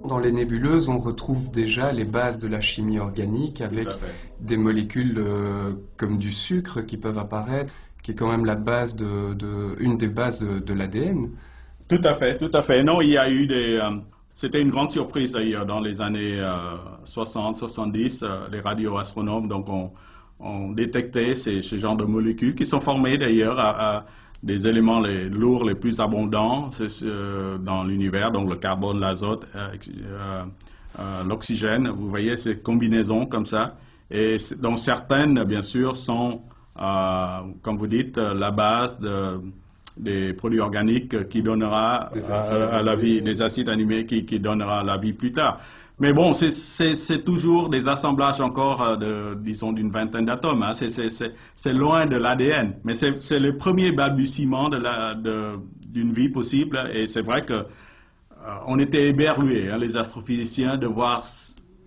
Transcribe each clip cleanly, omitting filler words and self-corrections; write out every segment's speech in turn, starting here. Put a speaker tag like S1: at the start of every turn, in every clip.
S1: Dans les nébuleuses, on retrouve déjà les bases de la chimie organique
S2: Tout
S1: avec
S2: à fait.
S1: des molécules comme du sucre qui peuvent apparaître, qui est quand même la base une des bases de l'ADN.
S2: Tout à fait, tout à fait. Non, il y a eu c'était une grande surprise d'ailleurs dans les années 60, 70. Les radioastronomes donc ont détecté ce genre de molécules qui sont formées d'ailleurs à des éléments lourds les plus abondants dans l'univers, donc le carbone, l'azote, l'oxygène. Vous voyez ces combinaisons comme ça. Et dont certaines, bien sûr, sont, comme vous dites, la base des produits organiques qui donnera
S1: Des acides
S2: à la vie,
S1: aminés.
S2: des acides animés qui donnera la vie plus tard. Mais bon, c'est toujours des assemblages encore, disons, d'une vingtaine d'atomes. Hein. C'est loin de l'ADN. Mais c'est le premier balbutiement d'une vie possible. Et c'est vrai que on était éberlués, hein, les astrophysiciens, de voir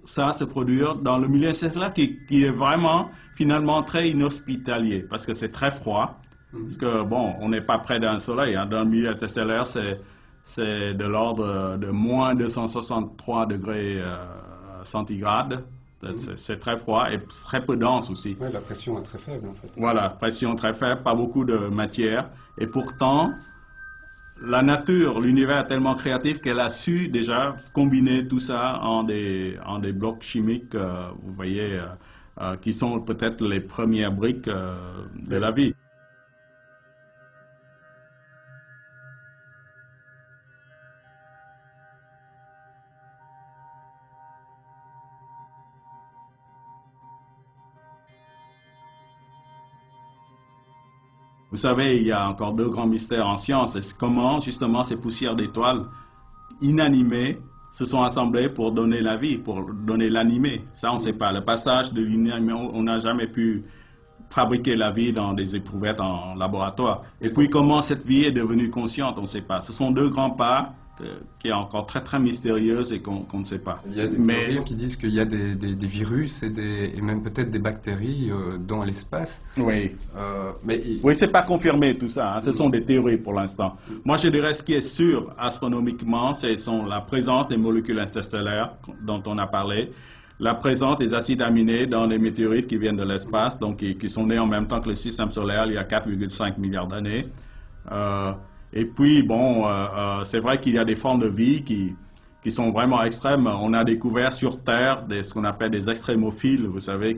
S2: ça se produire dans le milieu stellaire qui est vraiment, finalement, très inhospitalier. Parce que c'est très froid. Parce que, bon, on n'est pas près d'un soleil. Hein. Dans le milieu interstellaire, c'est de l'ordre de moins 263 degrés centigrades. C'est très froid et très peu dense aussi.
S1: Ouais, la pression est très faible en fait.
S2: Voilà, pression très faible, pas beaucoup de matière. Et pourtant, la nature, l'univers est tellement créatif qu'elle a su déjà combiner tout ça en des blocs chimiques, vous voyez, qui sont peut-être les premières briques de la vie. Vous savez, il y a encore deux grands mystères en science. C'est comment, justement, ces poussières d'étoiles inanimées se sont assemblées pour donner la vie, pour donner l'animé. Ça, on ne sait pas. Le passage de l'inanimé, on n'a jamais pu fabriquer la vie dans des éprouvettes en laboratoire. Et puis, comment cette vie est devenue consciente, on ne sait pas. Ce sont deux grands pas qui est encore très, très mystérieuse et qu'on ne sait pas.
S1: Il y a des
S2: Mais
S1: théories qui disent qu'il y a des virus et même peut-être des bactéries dans l'espace.
S2: oui,
S1: Mais
S2: oui, c'est pas confirmé tout ça. Hein. Ce sont des théories pour l'instant. Moi, je dirais ce qui est sûr astronomiquement, c'est la présence des molécules interstellaires dont on a parlé, la présence des acides aminés dans les météorites qui viennent de l'espace, donc qui sont nés en même temps que le système solaire il y a 4,5 milliards d'années. Et puis, bon, c'est vrai qu'il y a des formes de vie qui sont vraiment extrêmes. On a découvert sur Terre ce qu'on appelle des extrémophiles, vous savez,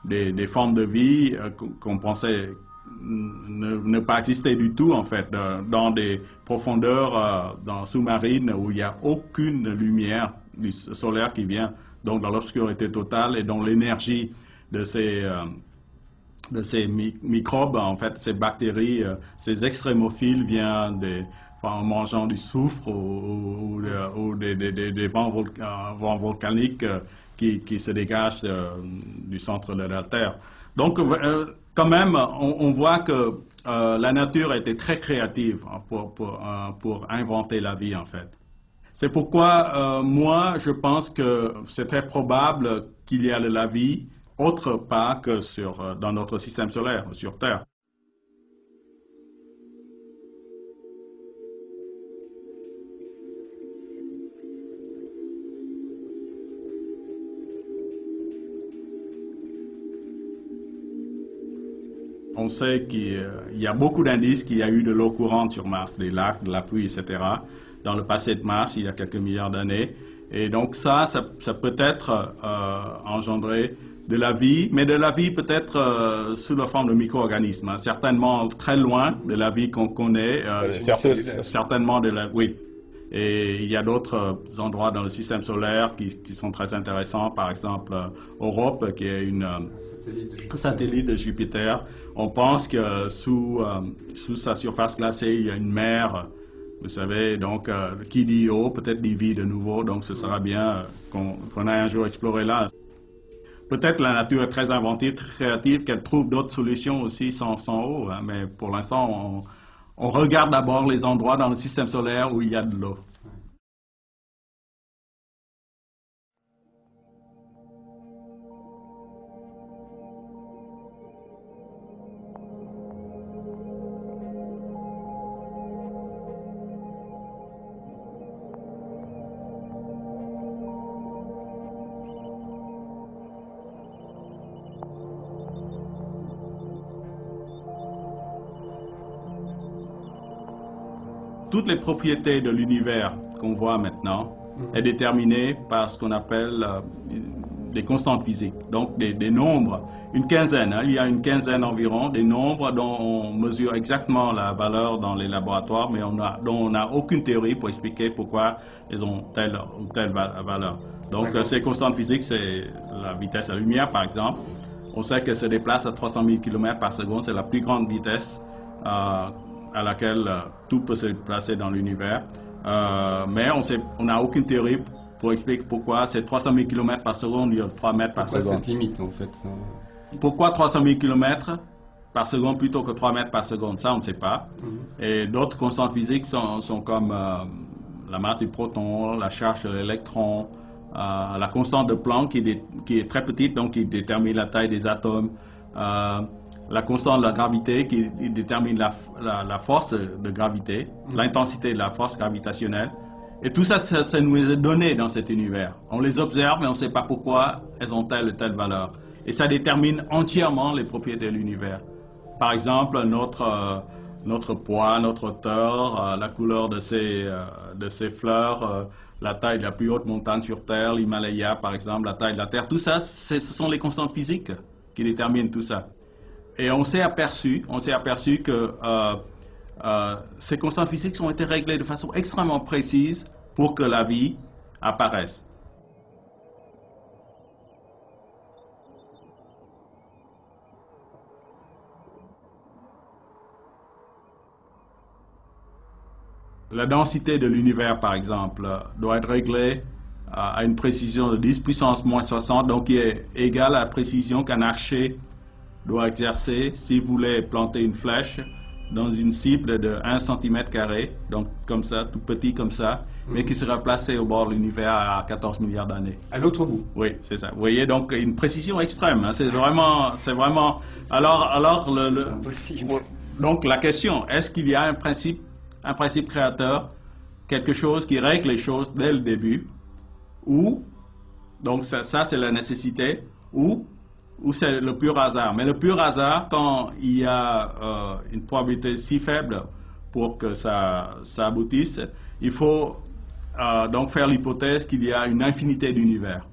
S2: des formes de vie qu'on pensait ne pas exister du tout, en fait, dans des profondeurs sous-marines où il n'y a aucune lumière solaire qui vient, donc dans l'obscurité totale, et dont l'énergie de ces microbes, en fait, ces bactéries, ces extrémophiles viennent en mangeant du soufre ou des vents volcaniques qui se dégagent du centre de la Terre. Donc, quand même, on voit que la nature a été très créative hein, pour inventer la vie, en fait. C'est pourquoi, moi, je pense que c'est très probable qu'il y a de la vie autre part que dans notre système solaire, sur Terre. On sait qu'il y a beaucoup d'indices qu'il y a eu de l'eau courante sur Mars, des lacs, de la pluie, etc., dans le passé de Mars, il y a quelques milliards d'années. Et donc ça peut être engendré de la vie, mais de la vie peut-être sous la forme de micro-organismes, hein, certainement très loin de la vie qu'on connaît, certainement de la... Oui. Et il y a d'autres endroits dans le système solaire qui sont très intéressants, par exemple Europe, qui est
S1: un satellite de
S2: un
S1: Jupiter.
S2: satellite de Jupiter. On pense que sous sa surface glacée, il y a une mer, vous savez, donc qui dit eau, peut-être dit vie de nouveau, donc ce sera bien qu'on aille un jour explorer là. Peut-être la nature est très inventive, très créative, qu'elle trouve d'autres solutions aussi sans eau, hein, mais pour l'instant, on regarde d'abord les endroits dans le système solaire où il y a de l'eau. toutes les propriétés de l'univers qu'on voit maintenant est déterminée par ce qu'on appelle des constantes physiques, donc des nombres, une quinzaine, hein, il y a une quinzaine environ, des nombres dont on mesure exactement la valeur dans les laboratoires, mais dont on n'a aucune théorie pour expliquer pourquoi elles ont telle ou telle valeur. Donc ces constantes physiques, c'est la vitesse de la lumière par exemple. On sait qu'elle se déplace à 300 000 km par seconde, c'est la plus grande vitesse à laquelle tout peut se déplacer dans l'univers. Mais on n'a aucune théorie pour expliquer pourquoi c'est 300 000 km par seconde, il y a 3 mètres par seconde.
S1: Pourquoi cette limite en fait?
S2: Pourquoi 300 000 km par seconde plutôt que 3 mètres par seconde? Ça, on ne sait pas. Et d'autres constantes physiques sont comme la masse du proton, la charge de l'électron, la constante de Planck qui est très petite, donc qui détermine la taille des atomes, la constante de la gravité qui détermine la force de gravité, l'intensité de la force gravitationnelle. Et tout ça, ça nous est donné dans cet univers. On les observe, mais on ne sait pas pourquoi elles ont telle ou telle valeur. Et ça détermine entièrement les propriétés de l'univers. Par exemple, notre poids, notre hauteur, la couleur de ces fleurs, la taille de la plus haute montagne sur Terre, l'Himalaya par exemple, la taille de la Terre, tout ça, ce sont les constantes physiques qui déterminent tout ça. Et on s'est aperçu que ces constantes physiques ont été réglées de façon extrêmement précise pour que la vie apparaisse. La densité de l'univers, par exemple, doit être réglée à une précision de 10 puissance moins 60, donc qui est égale à la précision qu'un archer doit exercer s'il voulait planter une flèche dans une cible de 1 cm², donc comme ça, tout petit comme ça, mais qui sera placé au bord de l'univers à 14 milliards d'années.
S1: À l'autre bout.
S2: Oui, c'est ça. Vous voyez, donc une précision extrême. Hein, c'est vraiment. Alors
S1: Impossible.
S2: donc la question, est-ce qu'il y a un principe créateur, quelque chose qui règle les choses dès le début, ou, donc ça c'est la nécessité, ou c'est le pur hasard. Mais le pur hasard, quand il y a une probabilité si faible pour que ça aboutisse, il faut donc faire l'hypothèse qu'il y a une infinité d'univers.